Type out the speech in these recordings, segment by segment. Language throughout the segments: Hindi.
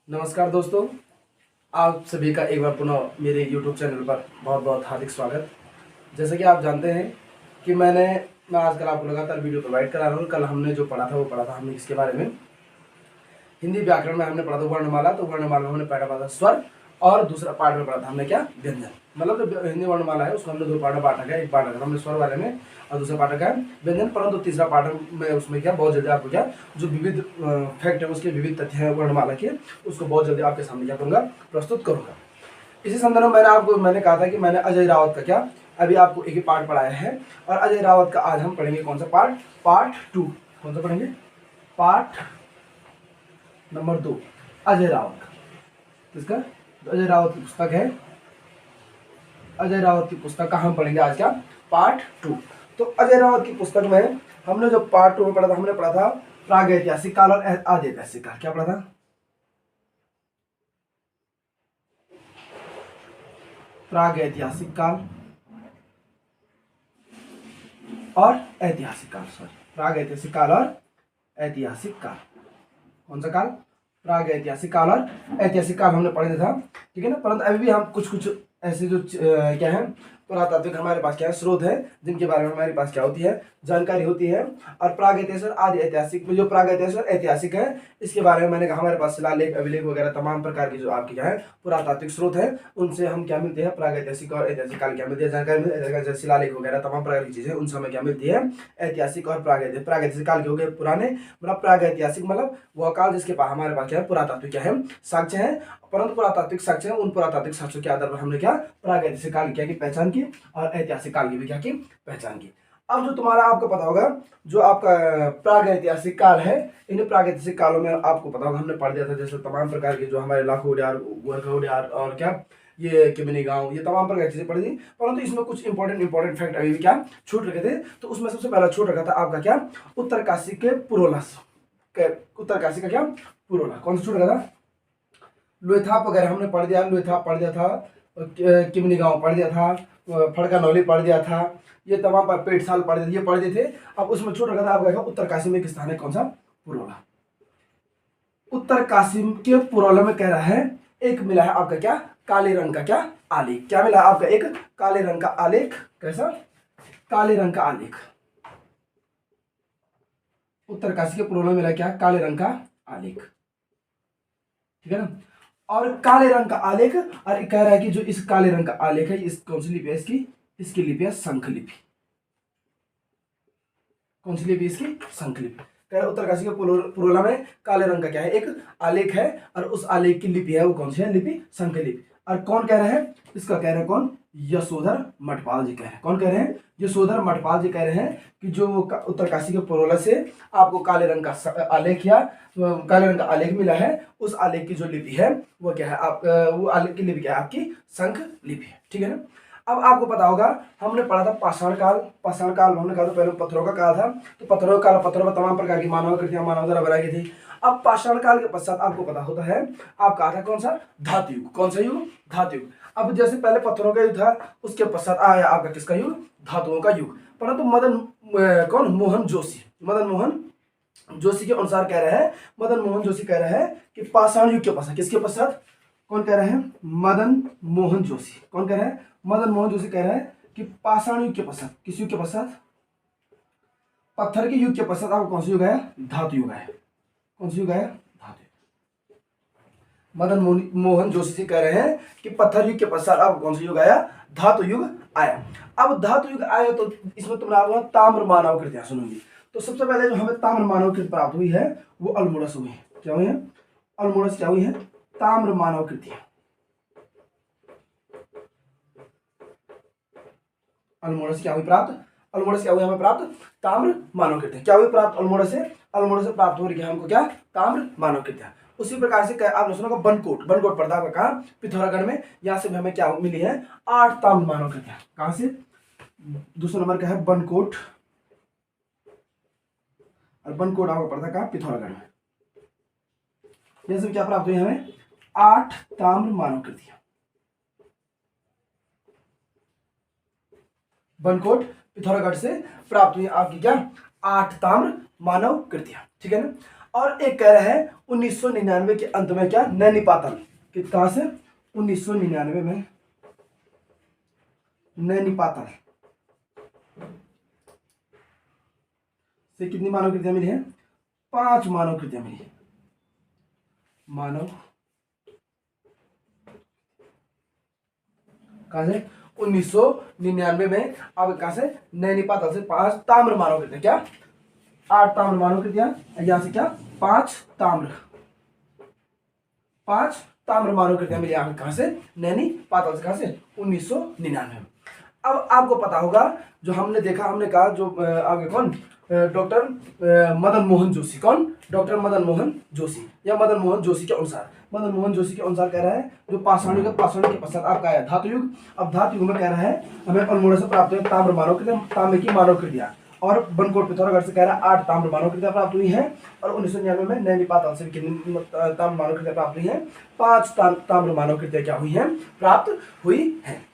नमस्कार दोस्तों, आप सभी का एक बार पुनः मेरे YouTube चैनल पर बहुत बहुत हार्दिक स्वागत। जैसा कि आप जानते हैं कि मैं आजकल आपको लगातार वीडियो प्रोवाइड करा रहा हूँ। कल हमने जो पढ़ा था वो पढ़ा था हमने इसके बारे में, हिंदी व्याकरण में हमने पढ़ा था वर्णमाला। तो वर्णमाला में हमने पहला पढ़ा था स्वर और दूसरा पार्ट में पढ़ा था हमने क्या, व्यंजन। मतलब जो हिंदी वर्णमाला है उसको हमने दो पार्ट में बांटा गया। एक पार्ट हमने स्वर वाले में और दूसरा पार्ट का व्यंजन। परंतु तीसरा पार्ट में उसमें क्या बहुत जल्दी आपको क्या जो विविध फैक्ट है, उसके विविध तथ्य हैं वर्णमाला के, उसको बहुत जल्दी आपके सामने क्या करूँगा, प्रस्तुत करूँगा। इसी संदर्भ में मैंने कहा था कि मैंने अजय रावत का क्या अभी आपको एक ही पार्ट पढ़ाया है, और अजय रावत का आज हम पढ़ेंगे कौन सा पार्ट, पार्ट 2। कौन सा पढ़ेंगे, पार्ट नंबर 2 अजय रावत का। किसका, अजय रावत की पुस्तक है, अजय रावत की पुस्तक का हम पढ़ेंगे आज क्या, पार्ट 2। तो अजय रावत की पुस्तक में हमने जो पार्ट 2 में पढ़ा था, हमने पढ़ा था प्रागैतिहासिक काल और आदि ऐतिहासिक काल। क्या पढ़ा था, प्रागैतिहासिक काल और ऐतिहासिक काल। सॉरी, प्रागैतिहासिक काल और ऐतिहासिक काल। कौन सा काल, प्रागैतिहासिक काल और ऐतिहासिक काल हमने पढ़ा था, ठीक है ना। परंतु अभी भी हम कुछ कुछ ऐसे जो क्या है पुरातात्विक हमारे पास क्या है स्रोत है, जिनके बारे में हमारे पास क्या होती है, जानकारी होती है। और प्रागैतिहासिक और आदि ऐतिहासिक में जो प्रागैतिहासिक और ऐतिहासिक है, इसके बारे में मैंने कहा हमारे पास शिलालेख, अभिलेख वगैरह तमाम प्रकार की जो आपकी क्या है पुरातात्विक स्रोत है, उनसे हम क्या मिलते हैं, प्रागैतिहासिक और ऐतिहासिक काल क्या मिलती है, जानकारी मिलती है। शिलालेख वगैरह तमाम प्रकार की चीजें उनसे हमें क्या मिलती है, ऐतिहासिक और प्रागैतिहासिक। प्रागैतिहासिक काल के हो गए पुराने, मतलब प्रागैतिहासिक मतलब वह काल जिसके पास हमारे पास क्या है पुरातात्विक क्या है साक्ष्य है। परंतु पुरातात्विक साक्ष्य है, उन पुरातात्विक साक्ष्यों के आधार पर हमने क्या प्रागैतिहासिक काल क्या की पहचान की और ऐतिहासिक काल की भी क्या की पहचान की। अब जो तुम्हारा आपको पता होगा जो आपका प्रागैतिहासिक काल है, इन प्रागैतिहासिक कालों में आपको पता होगा हमने पढ़ दिया था जैसे तमाम प्रकार के जो हमारे लाखों उडियार, गोरखा उडियार और क्या ये किमिनी गांव, ये तमाम प्रकार की चीजें पढ़ी थी। परंतु इसमें कुछ इंपॉर्टेंट फैक्ट अभी भी क्या छूट रखे थे। तो उसमें सबसे पहला छूट रखा था आपका क्या, उत्तरकाशी के पुरोलस, उत्तरकाशी का क्या पुरोला। कौन सा छूट रखा था, लुएथाप वगैरह हमने पढ़ दिया, लुएथाप पढ़ दिया था, किमिनी गांव पढ़ दिया था, फड़का नौली पढ़ दिया था, ये तमाम पर पेट साल पढ़ दिए, ये पढ़ दिए थे। अब उसमें छूट रखा था आपका उत्तरकाशी में एक स्थान है, कौन सा, पुरोला। उत्तरकाशी के पुरोला में कह रहा है एक मिला है आपका क्या काले रंग का क्या आलेख। क्या मिला है आपका, एक काले रंग का आलेख। कैसा, काले रंग का आलेख। उत्तरकाशी के पुरोला में मिला क्या, काले रंग का आलेख, ठीक है ना। और काले रंग का आलेख, और कह रहा है कि जो इस काले रंग का आलेख है, इस कौन सी लिपि है इसकी लिपि है शंख लिपि। कौन सी लिपि इसकी, शंख लिपि। कह रहा उत्तरकाशी के पुरोला में काले रंग का क्या है, एक आलेख है, और उस आलेख की लिपि है वो कौन सी है, लिपि शंख लिपि। और कौन कह रहे हैं इसका, कह रहे हैं कौन, यशोधर मठपाल जी कह रहे हैं। कौन कह रहे हैं, यशोधर मठपाल जी कह रहे हैं कि जो उत्तरकाशी के पुरोला से आपको काले रंग का आलेख या काले रंग का आलेख मिला है, उस आलेख की जो लिपि है वो क्या है, आप वो आलेख की लिपि क्या है आपकी शंख लिपि है, ठीक है ना। अब आपको पता होगा हमने पढ़ा था पाषाण काल। पाषाण काल हमने कहा था पहले पत्थरों का काल था, तो पत्थरों का काल, पत्थरों पर तमाम प्रकार की मानव आकृतियां मानव द्वारा बनाई गई थी। अब पाषाण काल के पश्चात आपको पता होता है आप कहा था कौन सा, धातु युग। कौन सा युग, धातु युग। अब जैसे पहले पत्थरों का युग था, उसके पश्चात आया आपका किसका युग, धातुओं का युग। परंतु कौन, मोहन जोशी, मदन मोहन जोशी के अनुसार कह रहे हैं, मदन मोहन जोशी कह रहे हैं कि पाषाण युग के पश्चात, किसके पश्चात, कौन कह रहे हैं, मदन मोहन जोशी। कौन कह रहे हैं, मदन मोहन जोशी कह रहे हैं कि पाषाण युग के पश्चात, किस युग के पश्चात, पत्थर के युग के पश्चात आपको कौन सा युग है, धातु युग है। कौन सा युग है, धातु। मदन मोहन जोशी से कह रहे हैं कि पत्थर युग के पश्चात आपको कौन सा युग आया, धातु युग आया। अब धातु युग आया तो इसमें तुमने आपको ताम्र मानव कृतियां सुनोगी। तो सबसे पहले जो हमें ताम्र मानव कृति प्राप्त हुई है वो अल्मोड़स हुई है। क्या हुई है, अल्मोड़स क्या हुई है, ताम्र मानव कृतियां। अल्मोड़स क्या हुई प्राप्त, अल्मोड़स क्या हुई हमें प्राप्त, ताम्र मानव कृतियां। क्या हुई प्राप्त अल्मोड़स से, अल्मोड़स से प्राप्त हो रही है हमको क्या, ताम्र मानव कृतियां। उसी प्रकार से आपने सुना होगा बनकोट, बनकोट पड़ता है कहाँ, पिथौरागढ़ में। यहाँ से हमें क्या मिली है, 8 ताम्र मानव कृतियां। कहां से, दूसरा नंबर का है बनकोट, और बनकोट आपको पड़ता है कहाँ, पिथौरागढ़ में। जैसे क्या प्राप्त हुई हमें, 8 ताम्र मानव कृतियां। बनकोट पिथौरागढ़ से प्राप्त हुई आपकी क्या, 8 ताम्र मानव कृतियां, ठीक है ना। और एक कह रहा है 1999 के अंत में क्या नैनीपातल, कहां से 1999 में नैनीपातल से कितनी मानव कृतियां मिली हैं? 5 मानव कृतियां मिली है। मानव कहां से 1999 में, अब कहां से नैनीपातल से 5 ताम्र मानव कृतियां, क्या 8 ताम्र मानव कृतियां, यहां से क्या 5 ताम्र मानव कृतियां मिली आपको कहां से नैनीपातल से, कहां से 1999 में। अब आपको पता होगा जो हमने देखा, हमने कहा जो आगे कौन डॉक्टर मदन मोहन जोशी, कौन डॉक्टर मदन मोहन जोशी, या मदन मोहन जोशी के अनुसार, मदन मोहन जोशी के अनुसार कह रहा है जो पाषाण युग के पश्चात आपका आया धातु युग। अब धातु युग में कह रहा है हमें अल्मोड़ा से प्राप्त हुए ताम्र मानव कृतियां, तांबे की मानव कृतियां, और बनकोट पिथौरागढ़ से कह रहा है 8 ताम्र मानव कृतियां प्राप्त हुई हैं, और 1999 में नैनीपातल से कितनी ताम्र मानव कृतियां प्राप्त हुई हैं? 5 ताम्र मानव कृतियां क्या हुई हैं? प्राप्त हुई हैं।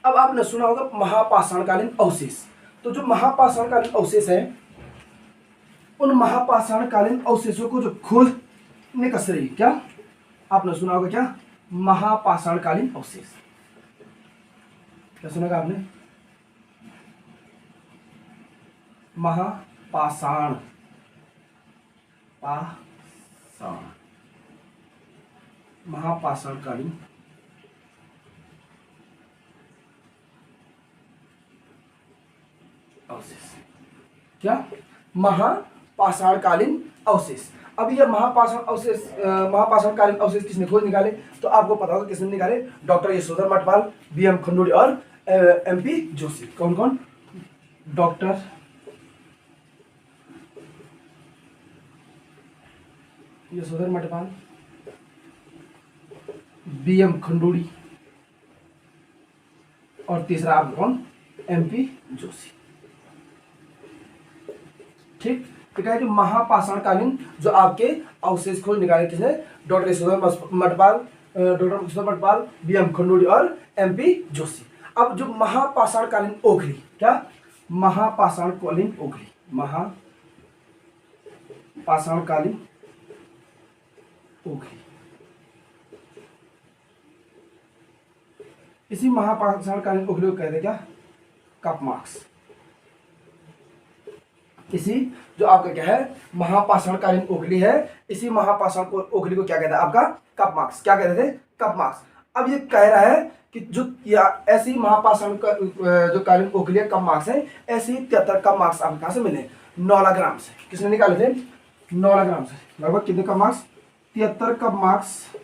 अब आपने सुना होगा महापाषाणकालीन अवशेष, तो जो महापाषाणकालीन अवशेष है, उन महापाषाणकालीन अवशेषों को जो खोज निकस रही, क्या आपने सुना होगा क्या महापाषाणकालीन अवशेष, क्या सुना होगा आपने? महापाषाणकालीन अवशेष, क्या महापाषाणकालीन अवशेष। अब ये महापाषाणकालीन अवशेष किसने खोज निकाले? तो आपको पता होगा किसने निकाले? डॉक्टर यशोधर मठपाल, बीएम खंडूड़ी और एमपी जोशी। कौन कौन? डॉक्टर यशोधर मठपाल, बीएम खंडूड़ी, और तीसरा आप कौन? एमपी जोशी। ठीक, तो क्या है कि महापाषाणकालीन जो आपके अवशेष खोज निकाले किसने? डॉक्टर यशोधर मठपाल, बीएम खंडूड़ी और एमपी जोशी। अब जो महापाषाणकालीन ओखली, क्या महापाषाणकालीन ओखली, महापाषाणकालीन ओखली, इसी महापाषाणकालीन ओखली को कहते क्या? Cup marks. इसी जो आपका क्या है महापाषाणकालीन ओखली है, इसी महापाषाण ओखली को क्या कहता है? आपका कप मार्क्स। क्या कहते थे? Cup marks. अब ये कह रहा है कि जो ऐसी महापाषाण जो कालीन ओखली है कप मार्क्स है, ऐसी 73 कप मार्क्स आपको कहां से मिले? नौलाग्राम से। किसने निकाले थे? नौलाग्राम से। लगभग कितने cup marks? 73 cup marks,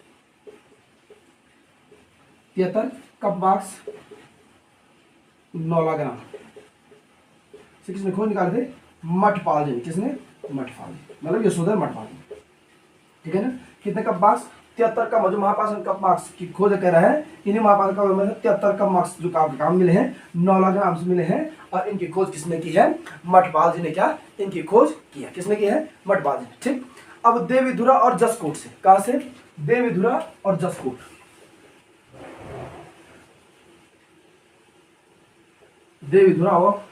73 cup marks नौलाग्राम से किसने खोज निकाले थे? मठपाल जी ने। किसने? मठपाल जी, मतलब यशोधर मठपाल जी। ठीक है ना? कितने कप मार्क्स? 73 का जो महापाषाण कप मार्क्स की खोज कह रहा है, इन्हीं महापाषाण कप में 73 कप मार्क्स जो काम मिले हैं नौलाग्राम से मिले हैं, और इनकी खोज किसने की है? मठपाल जी ने। क्या इनकी खोज की है? किसने की है? मठपाल जी ने। ठीक, अब देवीधुरा और जसकोट से, कहां से? देवीधुरा और जसकोट, देवीधुरा और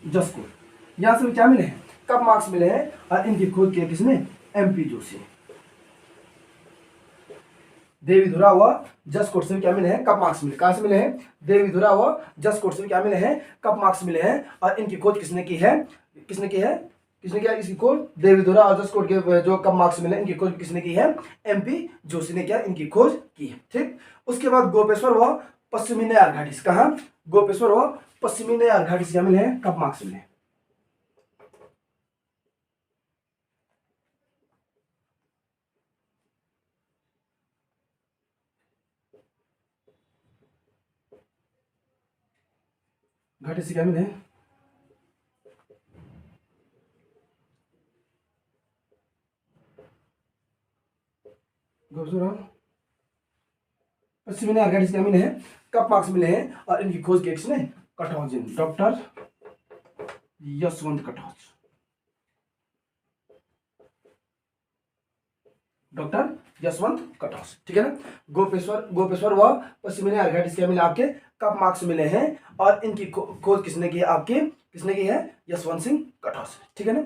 जसकोट, यहां से क्या मिले हैं? कप मार्क्स मिले हैं, और इनकी खोज की किसने? एमपी जोशी। देवीधुरा व जसकोट से क्या मिले हैं? कप मार्क्स मिले। कहां से मिले हैं? देवीधुरा व जसकोट से क्या मिले हैं? कप मार्क्स मिले हैं, और इनकी खोज किसने की है? किसने की है? किसने किया इसकी खोज? देवीधुरा और जसकोट के जो कप मार्क्स मिले इनकी खोज किसने की है? एमपी जोशी ने क्या इनकी खोज की है। ठीक, उसके बाद गोपेश्वर व पश्चिमी नयार घाटी से, कहा? गोपेश्वर व पश्चिमी नयार घाटी से क्या मिले हैं? कप मार्क्स मिले हैं। घाटी से क्या मिले हैं? पश्चिमी नयार घाटी से क्या मिले हैं? कप मार्क्स मिले हैं, और इनकी खोज की किसने? कटौज जी ने, डॉक्टर यशवंत कटौज, डॉक्टर यशवंत कटौज। ठीक है ना? गोपेश्वर व पश्चिमी नयार घाटी से क्या मिले? आपके कप मार्क्स मिले हैं, और इनकी खोज किसने की? आपके किसने की है? यशवंत सिंह कटौज, ठीक है ना।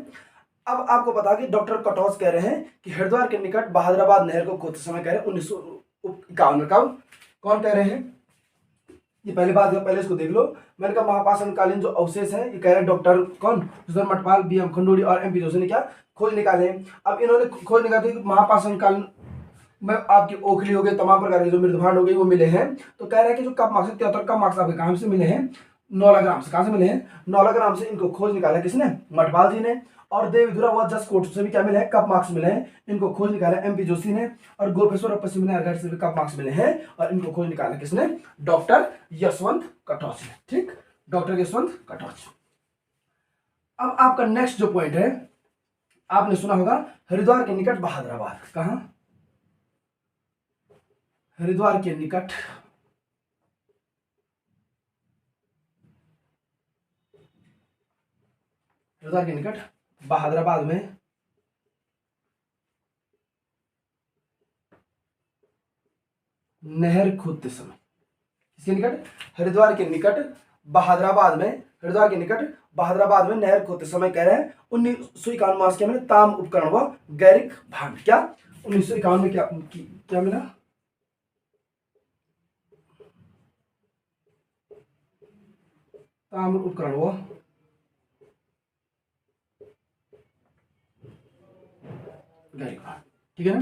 अब आपको बता कि डॉक्टर कटौज कह रहे हैं कि हरिद्वार के निकट बहादुराबाद नहर को खोदते समय कह रहे हैं 1951 में। कब? कौन कह रहे हैं? ये पहली बात है, पहले इसको देख लो। मैंने कहा महापाषाणकालीन जो अवशेष है, ये कह रहे हैं डॉक्टर कौन? सुधर मटवाल, बी.एम. खंडूड़ी और एम.पी. जोशी ने क्या खोज निकाले। अब इन्होंने खोज निकाले कि महापाषाणकालीन में आपकी ओखली हो गई, तमाम प्रकार के जो मृदभांड हो गई वो मिले हैं। तो कह रहे हैं कि जो कप मार्क्स 73 कप मार्क्स आपके कहां से मिले हैं? नौलाग्राम से। कहां से मिले हैं? नौलाग्राम से। इनको खोज निकाला किसने? मटवाल जी ने। और देवधुरा व जस कोट से भी क्या मिले हैं? कप मार्क्स मिले हैं। इनको खोज निकाला एम.पी. जोशी ने। और गोपेश्वर और पश्चिम नहरगढ़ से भी कप मार्क्स मिले हैं और इनको खोज निकाला किसने? डॉक्टर यशवंत कटौज ने। ठीक, डॉक्टर यशवंत कटौज। अब आपका नेक्स्ट जो पॉइंट है, आपने सुना होगा हरिद्वार के निकट बहादुराबाद। कहां? हरिद्वार के निकट बहादुराबाद में नहर खोदते समय, किसके निकट? हरिद्वार के निकट बहादुराबाद में, हरिद्वार के निकट बहादुराबाद में नहर खोदते समय कह रहे हैं 1951 मास क्या मिला? ताम उपकरण व गैरिक भांड। क्या 1951 में क्या मिला? ताम्र उपकरण व गैरिक भांड, ठीक है ना।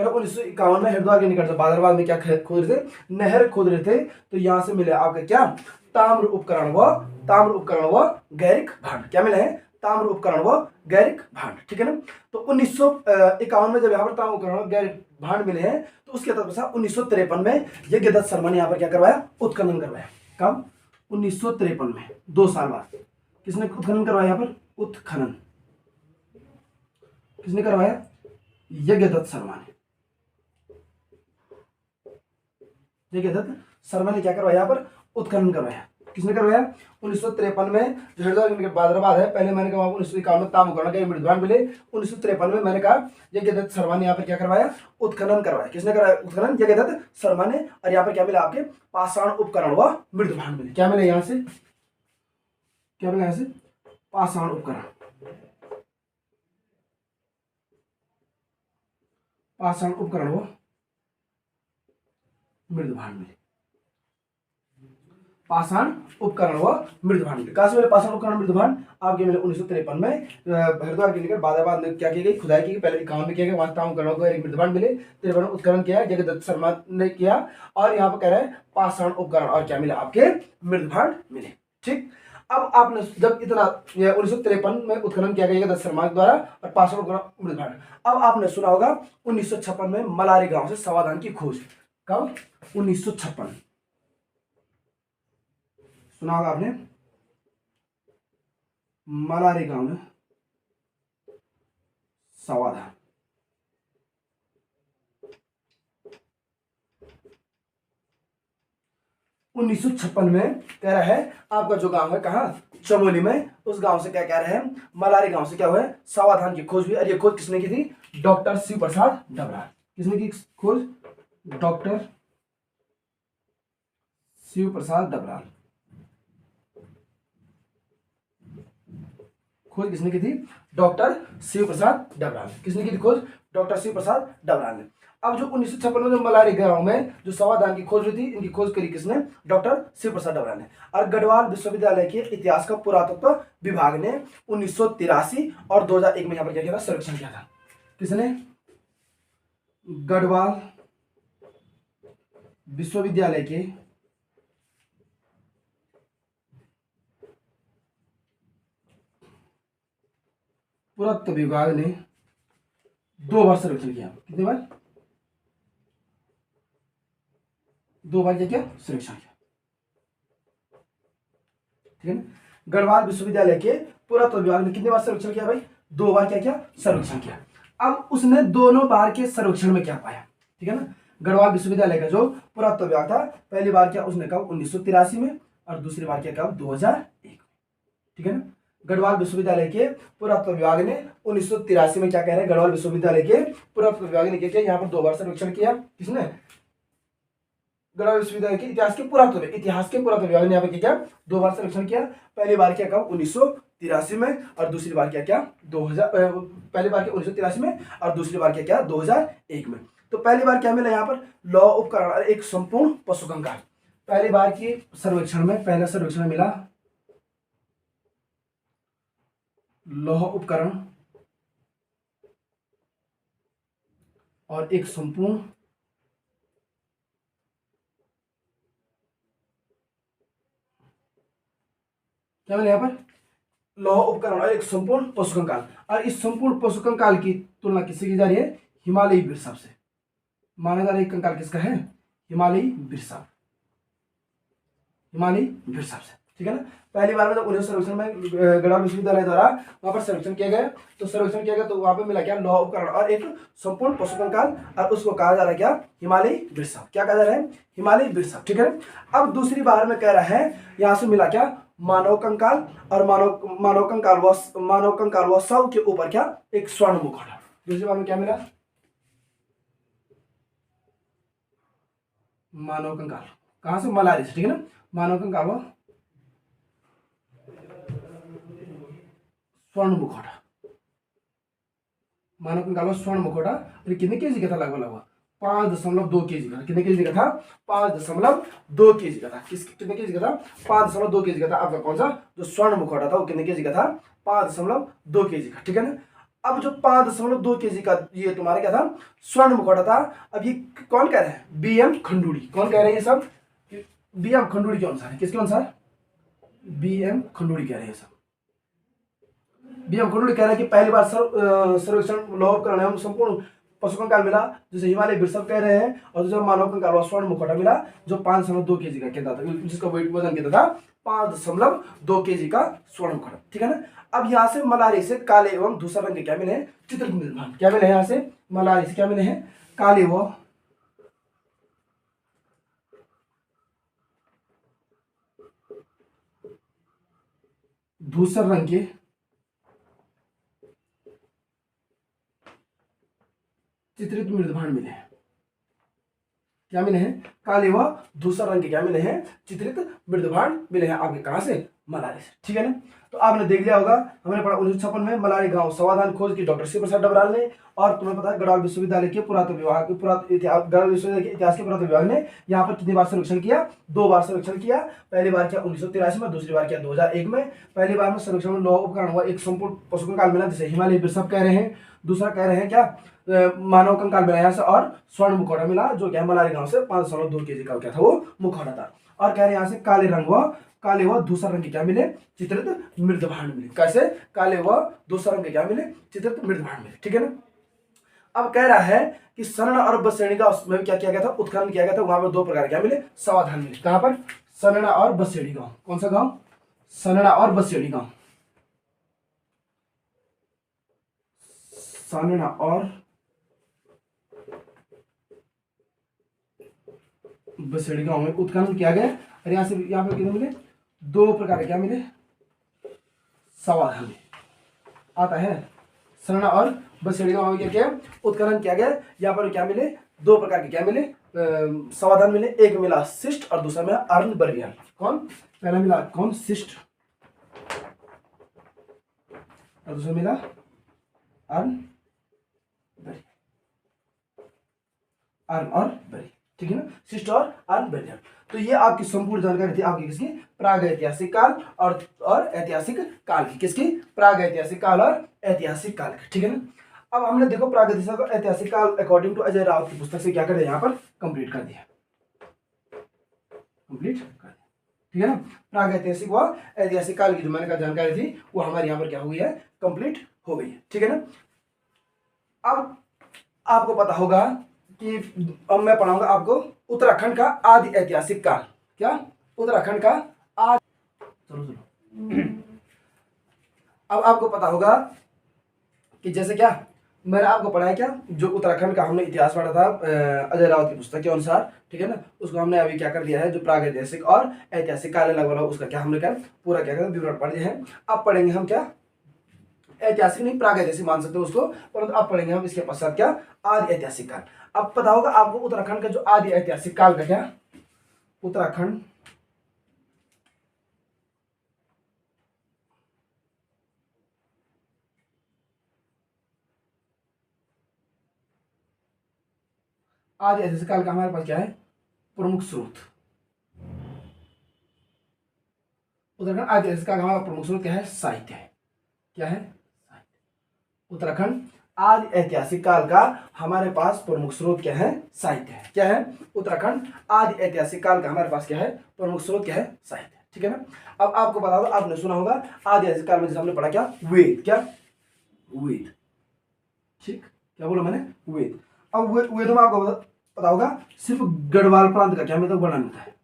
1951 में हरिद्वार के निकट से बहादुराबाद में क्या खोद रहे थे? नहर खोद रहे थे। तो यहां से मिले आपका क्या? ताम्र उपकरण व गैरिक भांड। क्या मिले हैं? ताम्र उपकरण व गैरिक भांड, ठीक है ना। तो 1951 में जब यहाँ पर ताम्र उपकरण व गैरिक भांड मिले हैं, तो उसके तदपश्चात 1953 में यज्ञदत्त शर्मा ने यहाँ पर क्या करवाया? उत्खनन करवाया। कब? 1953 में, 2 साल बाद। किसने उत्खनन करवाया? यहाँ पर उत्खनन किसने करवाया? यज्ञदत्त शर्मा ने। यज्ञदत्त शर्मा ने क्या करवाया? यहाँ पर उत्खनन करवाया। किसने करवाया? 1953 में जो हरिद्वार के निकट बहादुराबाद है, पहले मैंने कहा 1951 में ताम्र उपकरण के मृदभांड मिले। 1953 में मैंने कहा यज्ञदत्त शर्मा ने यहाँ पर क्या करवाया? उत्खनन करवाया। किसने कराया उत्खनन? यज्ञदत्त शर्मा ने। और यहाँ पर क्या मिला? आपके पाषाण उपकरण व मृदभांड मिले। क्या मिले? यहाँ से क्या मिला? यहाँ से पाषाण उपकरण, पाषाण उपकरण व मृदभांड मिले। पाषाण उपकरण व मृदभांड मिले। कहां से मिले पाषाण उपकरण मृदभांड? आपके मिले 1953 में हरिद्वार के निकट बहादुराबाद में क्या की गई? खुदाई की गई। पहले 51 में किया गया, वहां ताम्र उपकरणों को एक मृदभांड मिले। 53 में उत्खनन किया, जगदत्त शर्मा ने किया। और यहाँ पर कह रहे हैं पाषाण उपकरण और क्या मिला? आपके मृदभांड मिले। ठीक, अब आपने जब इतना 1953 में उत्खनन किया गया 10 शर्मा द्वारा और पाषाण उपकरण मृदभांड। अब आपने सुना होगा 1956 में मलारी गांव से समाधान की खोज। कब? 1956 सुना होगा आपने, मलारी गांव में समाधान। 1956 में कह रहा है आपका जो गांव है, कहां? चमोली में। उस गांव से क्या कह रहे हैं? मलारी गांव से क्या हुआ है? समाधान की खोज हुई। और ये खोज किसने की थी? डॉक्टर शिव प्रसाद डबराल। किसने की खोज? डॉक्टर शिव प्रसाद डबराल। खोज किसने की थी? डॉक्टर शिव प्रसाद डबराल। किसने की थी खोज? डॉक्टर शिव प्रसाद डबराल ने। अब जो 1956 में जो मलारी गांव में जो समाधान की खोज हुई थी, इनकी खोज करी किसने? डॉक्टर शिव प्रसाद डबराल ने। और गढ़वाल विश्वविद्यालय के इतिहास का पुरातत्व विभाग ने 1983 और 2001 में यहाँ पर क्या किया था? सर्वेक्षण किया था। किसने? गढ़वाल विश्वविद्यालय के पुरातत्व विभाग ने 2 बार सर्वेक्षण किया। कितनी बार? 2 बार क्या? सर्वेक्षण किया, ठीक है ना। गढ़वाल विश्वविद्यालय के पुरातत्व विभाग ने कितनी बार सर्वेक्षण किया भाई? 2 बार क्या? सर्वेक्षण किया। अब उसने दोनों बार के सर्वेक्षण में क्या पाया? ठीक है ना। गढ़वाल विश्वविद्यालय का जो पुरातत्व विभाग था, पहली बार क्या उसने कहा 1983 में और दूसरी बार क्या कहा 2001 में, ठीक है ना। गढ़वाल विश्वविद्यालय के पुरातत्व विभाग ने 1983 में क्या कह रहे हैं? गढ़वाल विश्वविद्यालय के पुरातत्व विभाग ने क्या किया? यहाँ पर 2 बार सर्वेक्षण किया। किसने? गढ़वाल विश्वविद्यालय के इतिहास के पुरातत्व विभाग ने यहाँ पे क्या 2 बार सर्वेक्षण किया। पहली बार किया कब 1983 में, और दूसरी बार क्या 2000, पहली बार किया 1983 में और दूसरी बार क्या 2001 में। तो पहली बार क्या मिला यहाँ पर लौह उपकरण और एक संपूर्ण पशु कंकाल। पहली बार की सर्वेक्षण में पहला सर्वेक्षण मिला लौह उपकरण और एक संपूर्ण क्या मिला यहाँ पर लौह उपकरण और एक संपूर्ण पशु कंकाल। और इस संपूर्ण पशु कंकाल की तुलना किससे की जा रही है? हिमालयी बिरसाप से। माना जा रहा है कंकाल किसका है? हिमालयी बिरसाप, हिमालयी बिरसाप से, ठीक है ना। पहली बार में जब उन्हें सर्वेक्षण में गढ़वाल विश्वविद्यालय द्वारा वहां पर सर्वेक्षण किया गया, तो सर्वेक्षण किया गया तो वहां पर मिला क्या लौह उपकरण और एक संपूर्ण पशु कंकाल, और उसको कहा जा रहा है क्या हिमालयी बिरसाप। क्या कहा जा रहा है? हिमालयी बिरसाप, ठीक है। अब दूसरी बार में कह रहा है यहाँ से मिला क्या मानव कंकाल, और मानव कंकाल व शव के ऊपर क्या एक स्वर्ण मुखौटा। दूसरी बार में क्या मिला? मानव कंकाल, कहां से? मलारी से, ठीक है ना। मानव कंकाल व स्वर्ण मुखौटा, मानव कंकाल व स्वर्ण मुखौटा। और कितने केजी का था? लगभग 5.2 केजी का। कितने केजी का था? 5.2 केजी का था। कितने केजी का था? 5.2 केजी का था। आपका कौन सा जो स्वर्ण मुखौटा था वो कितने केजी का था? 5.2 केजी का, ठीक है ना। अब जो 5.2 केजी का ये तुम्हारा क्या था? स्वर्ण मुखौटा था। अब ये कौन कह रहे हैं? बीएम खंडूड़ी। कौन कह रहे हैं ये सब? बीएम खंडूड़ी के अनुसार है। किसके अनुसार? बीएम खंडूड़ी कह रहे हैं सब। बीएम खंडूड़ी कह रहे हैं कि पहली बार सर्वेक्षण लौह उपकरण एवं संपूर्ण पशु कंकाल मिला जिसे हिमालय बिरसाप कह रहे हैं, और दूसरा मानव कंकाल व स्वर्ण मुखौटा मिला जो 5.2 केजी का कहता था, जिसका वजन कितना था? 5.2 केजी का स्वर्ण मुखौटा, ठीक है ना। अब यहाँ से मलारी से काले एवं धूसर रंग के क्या मिले हैं? चित्रित निर्माण क्या मिले हैं? यहाँ से मलारी से क्या मिले हैं? काले व धूसर रंग के चित्रित मृदभांड मिले हैं। क्या मिले हैं? काले व धूसर रंग के क्या मिले हैं? चित्रित मृदभांड मिले हैं। आपके कहां से? मलारी से, ठीक है ना। तो आपने देख लिया होगा, हमने पढ़ा 1956 में मलारी गांव समाधान खोज की डॉक्टर शिव प्रसाद डबराल ने, और तुम्हें पता है गढ़वाल विश्वविद्यालय के पुरातत्व विभाग गढ़वाल विश्वविद्यालय के इतिहास के पुरातत्व विभाग ने यहाँ पर कितनी बार सर्वेक्षण किया? 2 बार सर्वेक्षण किया। पहली बार किया 1983 में, दूसरी बार किया 2001 में। पहली बार में सर्वेक्षण में लौह उपकरण हुआ एक संपूर्ण पशु कंकाल मिला जिसे हिमालय बिरसाप कह रहे हैं। दूसरा कह रहे हैं क्या मानव कंकाल मिला यहाँ से, और स्वर्ण मुखौटा मिला जो क्या मलारी गांव से 5.2 केजी का क्या था वो मुखौटा था। और कह रहे हैं यहाँ से काले व धूसर रंग के क्या मिले? चित्रित मृदभांड मिले। कैसे? काले व धूसर रंग के क्या मिले? चित्रित मृदभांड मिले, ठीक है ना। अब कह रहा है कि सरण और बसेड़ी में क्या किया गया था? उत्खनन किया गया था। वहां पर 2 प्रकार क्या मिले? समाधान मिले। कहां पर? सरणा और बसेड़ी गांव। कौन सा गांव? सरणा और बसेड़ी गांव। सरणा और बसेड़ी गांव में उत्खनन किया गया। और यहाँ पर कितने मिले? 2 प्रकार के क्या मिले? समाधान आता है। सरणा और बसेड़ी गांव में क्या उत्खनन किया गया। यहाँ पर क्या मिले? 2 प्रकार के क्या मिले? समाधान मिले। एक मिला शिष्ट और दूसरा मिला अर्न बर्रियल। कौन? पहला मिला कौन? शिष्ट, और दूसरा मिला अर्न और बरी, ठीक है ना। शिष्ट और अर्न बर्रियल। तो ये आपकी संपूर्ण जानकारी थी आपकी किसकी? प्राग ऐतिहासिक काल और ऐतिहासिक काल की। किसकी? प्राग ऐतिहासिक काल और ऐतिहासिक काल की, ठीक है ना। अब हमने देखो प्राग ऐतिहासिक काल अकॉर्डिंग टू अजय राउत की पुस्तक से क्या कर दिया? यहाँ पर कंप्लीट कर दिया, ठीक है ना। प्राग ऐतिहासिक व ऐतिहासिक काल की जो मैंने कहा जानकारी थी वो हमारे यहाँ पर क्या हो गई है? कंप्लीट हो गई है, ठीक है ना। अब आपको पता होगा कि अब मैं पढ़ाऊंगा आपको उत्तराखंड का आदि ऐतिहासिक काल। क्या? उत्तराखंड का आदि। अब आपको पता होगा कि जैसे क्या मैंने आपको पढ़ाया क्या जो उत्तराखंड का हमने इतिहास पढ़ा था अजय राउत की पुस्तक के अनुसार, ठीक है ना। उसको हमने अभी क्या कर दिया है जो प्राग ऐतिहासिक और ऐतिहासिक काल अलग वाला उसका क्या हमने क्या पूरा क्या विवरण पढ़ दिया है। अब पढ़ेंगे हम क्या ऐतिहासिक नहीं प्राग ऐतिहासिक मान सकते हो उसको, परंतु अब पढ़ेंगे हम इसके पश्चात क्या आदि ऐतिहासिक काल। अब पता होगा आपको उत्तराखंड का जो आदि ऐतिहासिक काल का क्या उत्तराखंड आदि ऐतिहासिक काल का हमारे पास क्या है प्रमुख स्रोत। उत्तराखंड आदि ऐतिहासिक काल का हमारा प्रमुख स्रोत क्या है साहित्य है। क्या है उत्तराखंड आदि ऐतिहासिक काल का हमारे पास प्रमुख स्रोत क्या है साहित्य है। क्या है उत्तराखंड आदि ऐतिहासिक काल का हमारे पास क्या है प्रमुख स्रोत क्या है साहित्य। ठीक है ना। अब आपको बता दो आपने सुना होगा आदि ऐतिहासिक काल में जैसे हमने पढ़ा क्या वेद। क्या वेद। ठीक क्या बोला मैंने वेद। अब वेद में आपको पता होगा सिर्फ गढ़वाल प्रांत का क्या मतलब वर्णन होता है।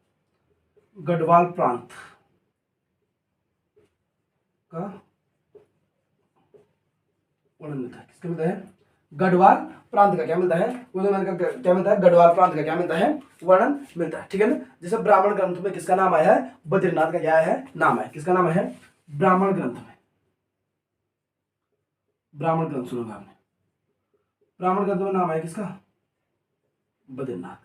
गढ़वाल प्रांत का वर्णन मिलता है। किसका मिलता है गढ़वाल प्रांत का क्या मिलता है क्या मिलता है गढ़वाल प्रांत का क्या मिलता है वर्णन मिलता है। ठीक है ना। जैसे ब्राह्मण ग्रंथ में किसका नाम आया है बद्रीनाथ का क्या है नाम है। किसका नाम है ब्राह्मण ग्रंथ में। ब्राह्मण ग्रंथ सुनोगे आपने ब्राह्मण ग्रंथ में नाम आया किसका बद्रीनाथ।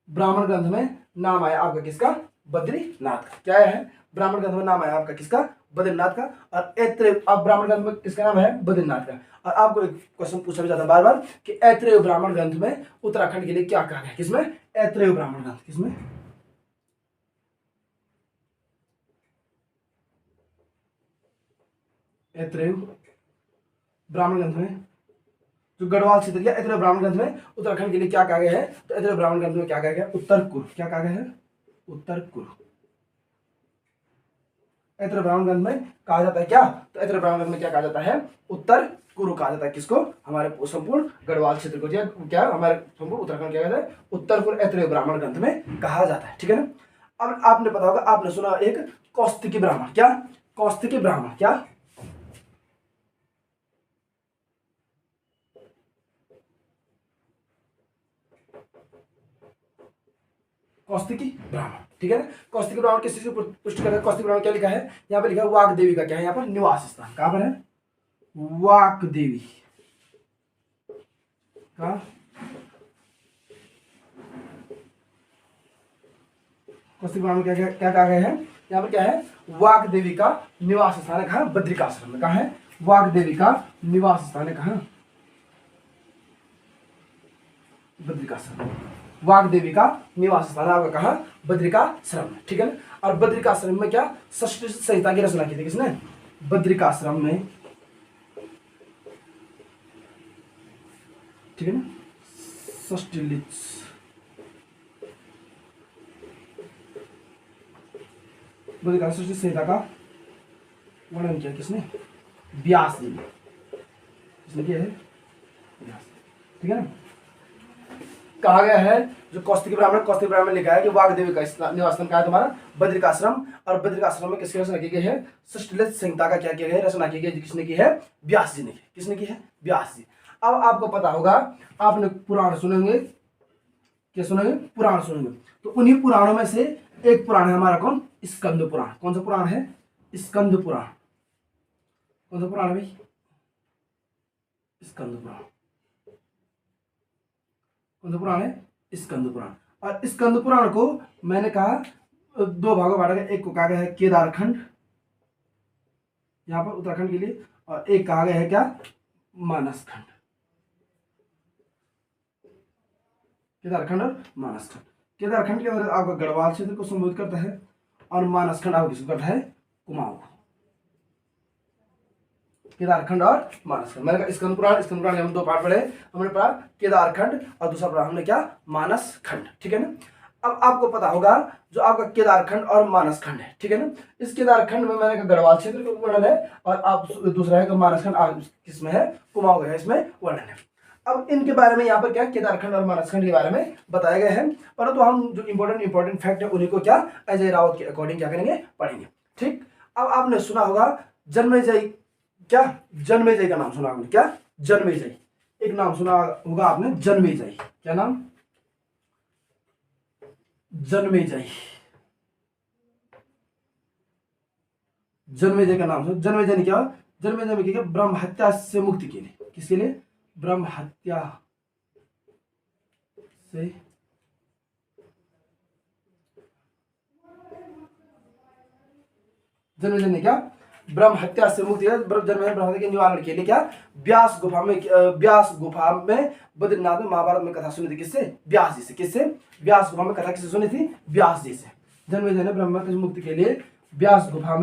ब्राह्मण ग्रंथ में नाम आया आपका किसका बद्रीनाथ का। क्या है ब्राह्मण ग्रंथ में नाम आया आपका किसका बद्रीनाथ का। और ऐत्रेय अब ब्राह्मण ग्रंथ में किसका नाम है बद्रीनाथ का। और आपको एक क्वेश्चन पूछा भी जाता है बार बार कि ऐत्रेय ब्राह्मण ग्रंथ में उत्तराखंड के लिए क्या कहा गया। किसमें ऐत्रेय ब्राह्मण ग्रंथ किसमें ऐत्रेय ब्राह्मण ग्रंथ में जो गढ़वाल क्षेत्र या ऐत्रेय ब्राह्मण ग्रंथ में उत्तराखंड के लिए क्या कहा गया है। तो ऐत्रेय ब्राह्मण ग्रंथ में क्या कहा गया उत्तर कुरु। क्या कहा गया है उत्तर कुरु। ऐत्रेय ब्राह्मण ग्रंथ में कहा जाता है क्या तो ऐत्रेय ब्राह्मण ग्रंथ में क्या कहा जाता है उत्तर कुरु कहा जाता है। किसको हमारे संपूर्ण गढ़वाल क्षेत्र को क्या हमारे संपूर्ण उत्तराखंड क्या कहता है उत्तर कुरु ऐत्रेय ब्राह्मण ग्रंथ में कहा जाता है। ठीक है ना। अब आपने पता होगा आपने सुना एक कौस्तिकी ब्राह्मण। क्या कौस्तिकी ब्राह्मण क्या कौस्तिकी ब्राह्मण। ठीक है ना। कौस्तिकी ब्राह्मण किस चीज को पुष्ट करता है कौस्तिकी ब्राह्मण क्या लिखा है यहाँ पे लिखा है वाक देवी का क्या है यहाँ पर निवास स्थान। कहां पर है वाक देवी का कौस्तिकी ब्राह्मण क्या क्या कहा गया है यहाँ पर क्या है वाक देवी का निवास स्थान है। कहा बद्रिकाश्रम में। कहा है वाक देवी का निवास स्थान है। कहा बद्रिकाश्रम। वाग देवी का निवास स्थान आपका कहा बद्रिकाश्रम। ठीक है ना। और बद्रिकाश्रम में क्या षष्ठ संहिता की रचना की थी किसने बद्रिकाश्रम में। ठीक है ना षष्ठ बद्रिकाश्रम संहिता का वर्णन किया किसने व्यास जी ने। किसने किया है व्यास। ठीक है ना। कहा गया है जो कौस्तिकी ब्राह्मण लिखा है कि वाग देवी का निवास स्थान कहा है तुम्हारा बद्रिकाश्रम। और बद्रिकाश्रम में किसकी रचना की गई है षष्ठलित संहिता का क्या किया गया रचना की गई किसने की है व्यास जी ने। किसने की है व्यास जी। अब आपको पता होगा आपने पुराण सुनेंगे क्या सुनेंगे पुराण सुनेंगे। तो उन्हीं पुराणों में से एक पुराण है हमारा कौन स्कंद पुराण। कौन सा पुराण है स्कंद पुराण। कौन सा पुराण है भाई स्कंद पुराण। कौन सा पुराण है स्कंद पुराण। और स्कंद पुराण को मैंने कहा दो भागों बांटा गया। एक को कहा गया है केदारखंड यहाँ पर उत्तराखंड के लिए और एक कहा गया है क्या मानसखंड। केदारखंड और मानसखंड। केदारखंड के अंदर आपका गढ़वाल क्षेत्र को संबोधित करता है और मानसखंड आपको किसको करता है कुमाऊं। केदारखंड और मानसखंड। मैंने कहा स्कंद पुराण हम दो पार्ट पढ़े। हमने पढ़ा केदारखंड और दूसरा पढ़ा हमने क्या मानसखंड। ठीक है ना। अब आपको पता होगा जो आपका केदारखंड और मानसखंड है। ठीक है ना। इस केदारखंड में मैंने कहा गढ़वाल क्षेत्र का वर्णन है और आप दूसरा है मानसखंड किसमें है कुमाऊं है इसमें वर्णन है। अब इनके बारे में यहाँ पर क्या केदारखंड और मानसखंड के बारे में बताया गया है परंतु हम जो इंपॉर्टेंट फैक्ट है उन्हीं को क्या अजय रावत के अकॉर्डिंग क्या करेंगे पढ़ेंगे। ठीक। अब आपने सुना होगा जन्मेजय क्या जन्मेजय का नाम सुना आपने क्या जन्मेजय एक नाम सुना होगा आपने जन्मेजय। क्या नाम जन्मेजय। जन्मेजय का नाम सुना। जन्मेजय ने क्या जन्मेजय में क्या ब्रह्म हत्या से मुक्ति के लिए किसके लिए ब्रह्म हत्या से जन्मेजय ने क्या ब्रह्म हत्या से मुक्ति जन्मेजय ब्रह्म हत्या के निवारण के लिए क्या व्यास गुफा में बद्रीनाथ में महाभारत में कथा सुनी थी। किससे? व्यास जी से। किससे? व्यास गुफा में कथा किससे सुनी थी? व्यास जी से। जन्मेजय ने ब्रह्म हत्या से मुक्ति के लिए व्यास गुफा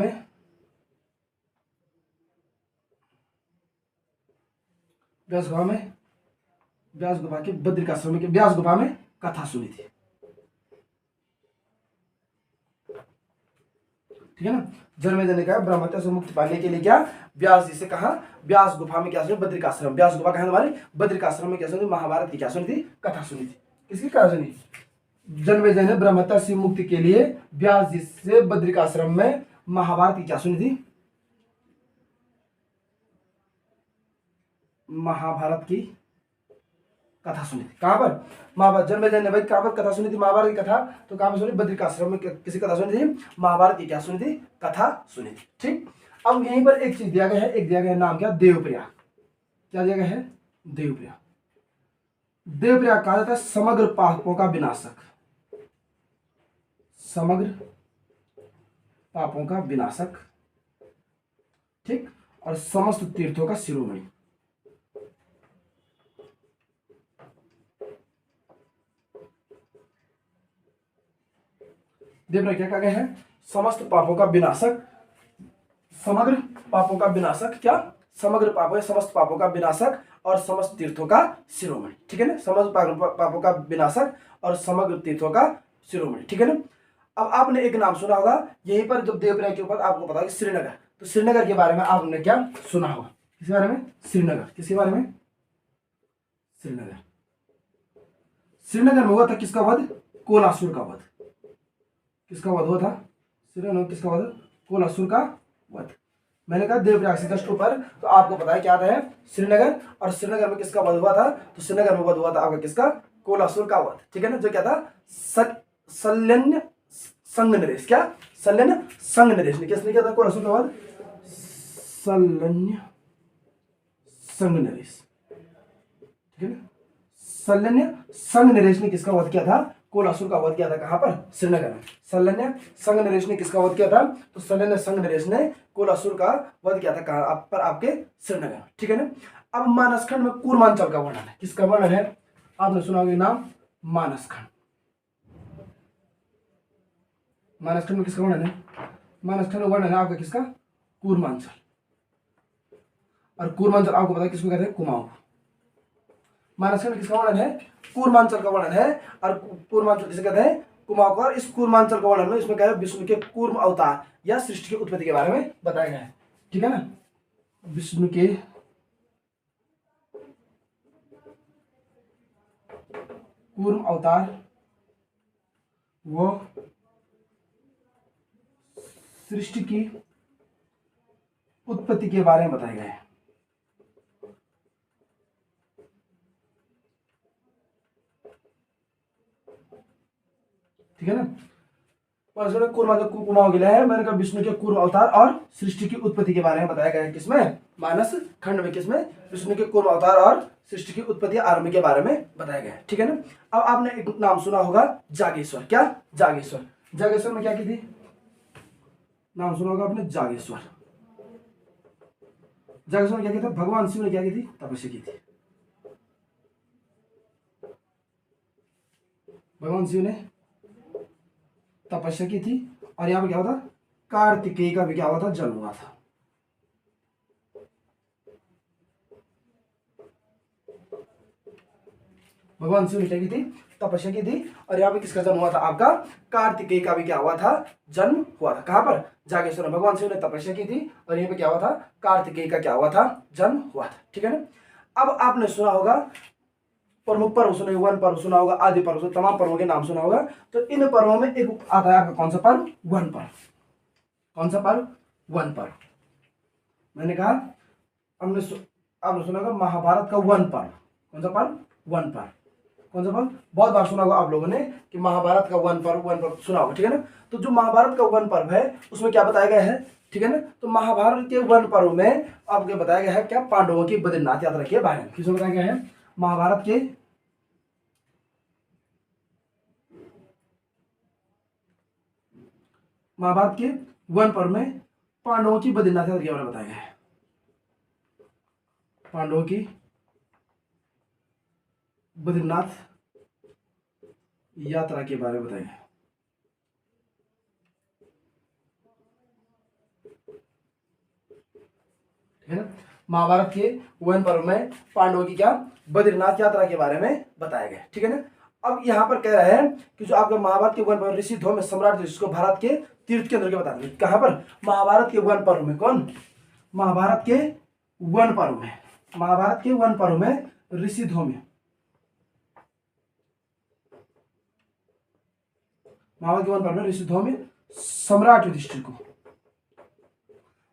के बद्रिकाश्रम के व्यास गुफा में कथा सुनी थी। ठीक है ना। जन्मेजय ने कहा ब्रह्म हत्या से मुक्ति पाने के लिए क्या व्यास जी से कहा व्यास गुफा में क्या सुनी? बद्रिकाश्रम। व्यास गुफा कहा हमारी बद्रिकाश्रम में क्या सुनी? महाभारत की क्या सुनी थी? कथा सुनी थी। किसकी कथा सुनी? जन्मेजय ने ब्रह्म हत्या से मुक्ति के लिए व्यास जी से बद्रिकाश्रम में महाभारत की क्या सुनी थी? महाभारत की कथा सुनी थी। कहां पर? महाभारत। जन्मेजय ने भाई कहां पर कथा सुनी थी? महाभारत की कथा। तो कहां पर सुनी? बद्रिकाश्रम में। किसी कथा सुनी थी? महाभारत की क्या सुनी थी? कथा सुनी थी। ठीक। अब यहीं पर एक चीज दिया गया है, एक दिया गया है नाम क्या? देवप्रिया। क्या दिया गया है? देवप्रिया। देवप्रिया कहा जाता है समग्र पापों का विनाशक। समग्र पापों का विनाशक। ठीक। और समस्त तीर्थों का शिरोमणि। देवप्रिया क्या कहा गया है? समस्त पापों का विनाशक, समग्र पापों का विनाशक। क्या? समग्र पापों, समस्त पापों का विनाशक और समस्त तीर्थों का शिरोमणि। ठीक है ना। समस्त पापों का विनाशक और समग्र तीर्थों का शिरोमणि। ठीक है ना। अब आपने एक नाम सुना होगा यहीं पर, जब देवप्रिया के ऊपर आपको पता है श्रीनगर, तो श्रीनगर के बारे में आपने क्या सुना होगा? किसके बारे में? श्रीनगर। किसके बारे में? श्रीनगर। श्रीनगर में हुआ था किसका वध? कोलासुर का वध। किसका वध हुआ था? श्रीनगर में किसका वध? कोलासुर का वध। मैंने कहा देवप्रयाग से जस्ट ऊपर, तो आपको पता है क्या आता है? श्रीनगर। और श्रीनगर में किसका वध हुआ था? तो श्रीनगर में वध हुआ था आपका किसका? कोलासुर का वध। ठीक है ना। जो क्या था? शल्यन्य संग नरेश। क्या? शल्यन्य संग नरेश ने किसने किया था कोलासुर का वध? शल्यन्य संग नरेश। ठीक है ना। शल्यन्य संग नरेश ने किसका वध किया था? कोलासुर का वध किया था। कहां पर? श्रीनगर में। शल्यन्य संग नरेश ने किसका वध किया था? तो शल्यन्य संग नरेश ने कोलासुर का वध किया था। कहां पर? आपके श्रीनगर। ठीक है ना। अब मानसखंड में कूर्मांचल का वर्णन है। किसका वर्णन है? आपने सुना होगा नाम मानसखंड। मानसखंड में किसका वर्णन है? मानसखंड में वर्णन है आपका किसका? कूर्मांचल। और कूर्मांचल आपको पता है किसको कहते हैं? कुमाऊं। मानसखंड में किसका वर्णन है? कूर्मांचल का वर्णन है। और कूर्मांचल किसे कहते हैं? कुमाऊं का। और इस कूर्मांचल का वर्णन में इसमें क्या है? विष्णु के कूर्म अवतार या सृष्टि की उत्पत्ति के बारे में बताया गया है। ठीक है ना। विष्णु के कूर्म अवतार वो सृष्टि की उत्पत्ति के बारे में बताया गया है। ठीक है ना। कुमाऊं गिला है। मैंने कहा विष्णु के कूर्म अवतार और सृष्टि की उत्पत्ति के बारे में बताया गया है। किसमें? मानस खंड में। किसमें? विष्णु के कूर्म अवतार और सृष्टि की उत्पत्ति आरंभ के बारे में बताया गया है। ठीक है ना। अब आपने एक नाम सुना होगा जागेश्वर। क्या? जागेश्वर। जागेश्वर में क्या की थी? नाम सुना होगा आपने जागेश्वर। जागेश्वर में क्या किया था? भगवान शिव ने क्या की थी? तपस्या की थी। भगवान शिव ने तपस्या की थी। और यहां पर क्या हुआ था? कार्तिकेय का भी क्या हुआ था? जन्म हुआ था। भगवान शिव ने क्या की थी? तपस्या की थी। और यहाँ पे किसका जन्म हुआ था? आपका कार्तिकेय का भी क्या हुआ था? जन्म हुआ था। कहां पर? जागेश्वर में। भगवान शिव ने तपस्या की थी और यहाँ पे क्या हुआ था? कार्तिकेय का क्या हुआ था? जन्म हुआ था। ठीक है ना। अब आपने सुना होगा प्रमुख पर्व सुने, वन पर्व सुना होगा, आदि पर्व सुना, तमाम पर्वों के नाम सुना होगा। तो इन पर्वों में एक आता है आपका कौन सा पर्व? वन पर्व। कौन सा पर्व? वन पर्व। मैंने कहा आपने सुना होगा महाभारत का वन पर्व। कौन सा पर्व? वन पर्व। कौन सा पर्व? बहुत बार सुना होगा आप लोगों ने कि महाभारत का वन पर्व सुना होगा। ठीक है ना। तो जो महाभारत का वन पर्व है उसमें क्या बताया गया है? ठीक है ना। तो महाभारत के वन पर्व में आपको बताया गया है क्या? पांडवों की बद्रीनाथ यात्रा के बारे में। किसमें बताया गया है? महाभारत के वन पर्व में पांडवों की बद्रीनाथ यात्रा के बारे में बताया गया है। पांडवों की बद्रीनाथ यात्रा के बारे में बताया गया है ना। महाभारत के वन पर्व में पांडवों की क्या बद्रीनाथ यात्रा के बारे में बताया गया, ठीक है ना। अब यहाँ पर कह रहा है कि जो आपका महाभारत के वन पर्व ऋषि धौम्य सम्राट जिसको भारत के तीर्थ केंद्र के बताते हैं। कहाँ पर? महाभारत के वन पर्व में। कौन? महाभारत के वन पर्व में, महाभारत के वन पर्व में ऋषि धौम्य, महाभारत के वन पर्व में ऋषि धौम्य सम्राट युधिष्ठिर को,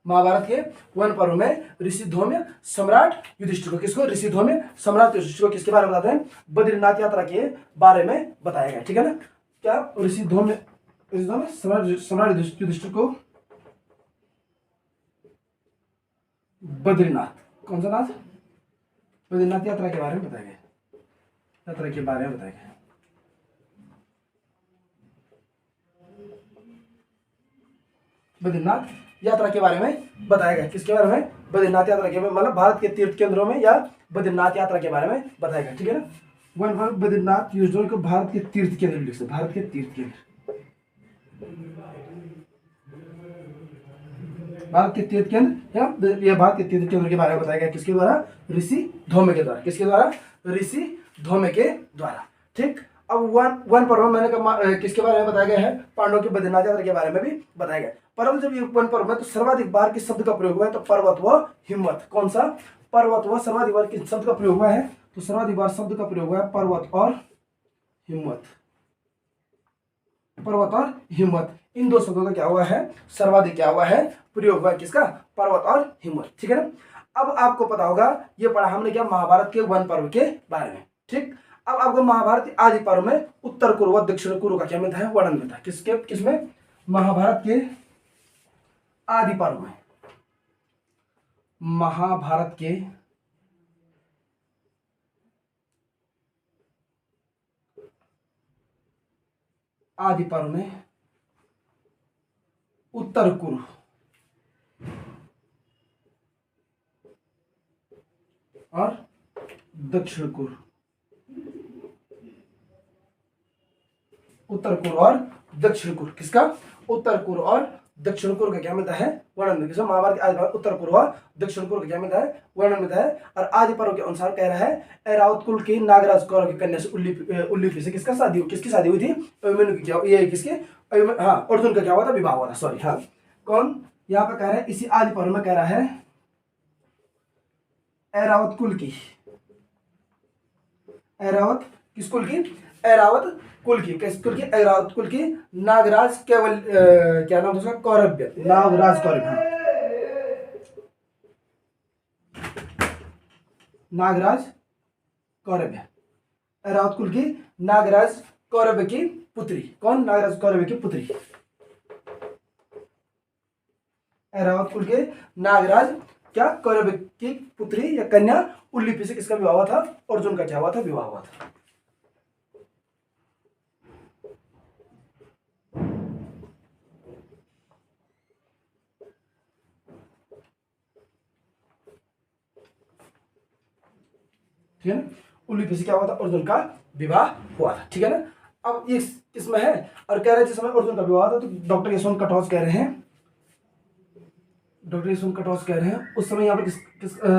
महाभारत के वन पर्व में ऋषि धौम्य सम्राट युधिष्ठिर को, किसको? ऋषि धौम्य सम्राट युधिष्ठिर को किसके बारे में बताते हैं? बद्रीनाथ यात्रा के बारे में बताया गया, ठीक है ना। क्या? ऋषि धौम्य सम्राट युधिष्ठिर को बद्रीनाथ, कौन सा नाथ? बद्रीनाथ यात्रा के बारे में बताया गया, यात्रा के बारे में बताया गया। बद्रीनाथ यात्रा के बारे में बताया गया, किसके बारे में? बद्रीनाथ यात्रा के, मतलब भारत के तीर्थ केंद्रों में या बद्रीनाथ यात्रा के बारे में बताया गया, ठीक है ना। वन पर बद्रीनाथ यूजल को भारत के तीर्थ केंद्र लिख सकते, भारत के तीर्थ केंद्र, भारत के तीर्थ केंद्र या भारत के तीर्थ केंद्र के बारे में बताया गया, किसके द्वारा? ऋषि धौम्य के द्वारा, किसके द्वारा? ऋषि धौम्य के द्वारा, ठीक। अब वन पर्व में मैंने किसके बारे में बताया गया है? पांडवों की बद्रीनाथ यात्रा के बारे में भी बताया गया। परंतु जब ये वन पर्व में तो सर्वाधिक बार किस शब्द का प्रयोग हुआ है? तो पर्वत व हिम्मत। कौन सा? पर्वत व सर्वाधिक बार किस शब्द का प्रयोग हुआ है? तो सर्वाधिक बार शब्द का प्रयोग हुआ है पर्वत और हिम्मत, पर्वत और हिम्मत, इन दो शब्दों का क्या हुआ है? सर्वाधिक क्या हुआ है? प्रयोग हुआ है, किसका? पर्वत और हिम्मत, ठीक है ना। अब आपको पता होगा ये पढ़ा हमने क्या? महाभारत के वन पर्व के बारे में, ठीक। अब आपको महाभारत आदि पर्व में उत्तर कुरु व दक्षिण कुरु का क्या मिलता है? वर्णन मिलता है, किसके? किसमें? महाभारत के आदि पर्व में, महाभारत के आदि पर्व में उत्तर कुरु और दक्षिण कुरु, उत्तर कुरु और दक्षिण कुरु, किसका? उत्तर कुरु और दक्षिण कुरु का क्या मिलता है? वर्णन। किसमें? महाभारत के आदि पर्व उत्तर कुरु और दक्षिण कुरु का क्या मिलता है? वर्णन मिलता है। और आदि पर्व के अनुसार कह रहा है ऐरावत कुल की नागराज कौरव की कन्या से उल्लीपी से किसका शादी? किसकी शादी हुई थी? अभिमन्यु की। क्या ये किसके? हाँ, अर्जुन का क्या हुआ था? विवाह हुआ था, सॉरी। हाँ, कौन? यहाँ पर कह रहा है इसी आदि पर्व में कह रहा है ऐरावत कुल की, ऐरावत किस कुल की? ऐरावत कुल की, किस कुल की? ऐरावत कुल की नागराज केवल क्या नाम था उसका? कौरव्य, नागराज कौरव, हाँ, नागराज कौरव्य, ऐरावत कुल की नागराज कौरव्य की पुत्री। कौन? नागराज कौरव्य की पुत्री, ऐरावत कुल के नागराज क्या? कौरव्य की पुत्री या कन्या उल्लीपी से किसका विवाह हुआ था? अर्जुन का क्या हुआ था? विवाह हुआ था। ठीक है ना। उल्लीपी से क्या हुआ था? अर्जुन का विवाह हुआ था, ठीक है ना। अब ये किसमें है? और कह रहे जिस समय अर्जुन का विवाह था तो डॉक्टर यशवंत कटोच कह रहे हैं, डॉक्टर यशवंत कटोच कह रहे हैं उस समय यहाँ पर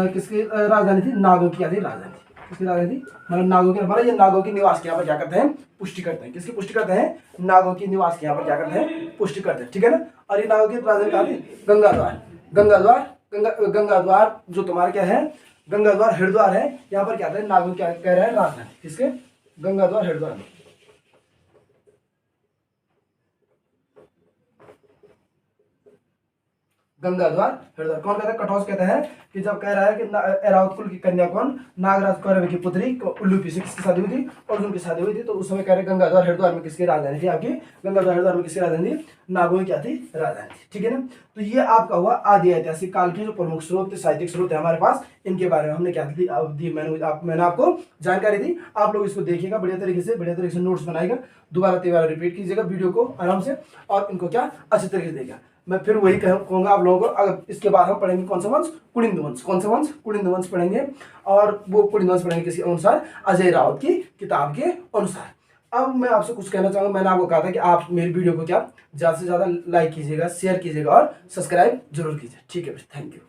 किसकी राजधानी थी? नागों की क्या थी? राजधानी थी। किसकी राजधानी थी? मतलब नागों की, हमारा ये नागों की निवास के यहाँ पर क्या करते हैं? पुष्टि करते हैं। किसकी पुष्टि करते हैं? नागों की निवास के यहाँ पर क्या करते हैं? पुष्टि करते हैं, ठीक है ना। और ये नागों की राजधानी कहाँ थी? गंगाद्वार, गंगाद्वार, गंगाद्वार जो तुम्हारा क्या है? गंगाद्वार हरिद्वार है। यहाँ पर क्या है? नागों क्या कह रहे हैं? राजधानी। किसके? गंगाद्वार हरिद्वार में, गंगाद्वार हरिद्वार। कौन कहता है? कटोच कहता है कि जब कह रहा है कि ऐरावत कुल की कन्या कौन? नागराज कौरव की पुत्री उल्लूपी से किसकी शादी हुई थी? अर्जुन की शादी हुई थी। तो उस समय कह रहे गंगाद्वार हरिद्वार में किसकी राजधानी थी? आपकी गंगाद्वार हरिद्वार में किसकी राजधानी थी? नागों की क्या थी? राजधानी थी, ठीक है ना। तो ये आपका हुआ आदि ऐतिहासिक काल के जो प्रमुख स्रोत साहित्यिक स्रोत है हमारे पास, इनके बारे में हमने क्या दी? मैंने आपको जानकारी दी। आप लोग इसको देखिएगा बढ़िया तरीके से नोट्स बनाएगा, दोबारा रिपीट कीजिएगा वीडियो को आराम से, और इनको क्या अच्छे तरीके से देखिएगा। मैं फिर वही कहूँगा आप लोगों को। अगर इसके बाद हम पढ़ेंगे कौन सा वंश, कुलिंद वंश। कौन सा वंश, कुलिंद वंश पढ़ेंगे। और वो कुलिंद वंश पढ़ेंगे किसके अनुसार, अजय राउत की किताब के अनुसार। अब मैं आपसे कुछ कहना चाहूँगा। मैंने आपको कहा था कि आप मेरी वीडियो को क्या ज़्यादा से ज़्यादा लाइक कीजिएगा, शेयर कीजिएगा और सब्सक्राइब जरूर कीजिए। ठीक है, थैंक यू।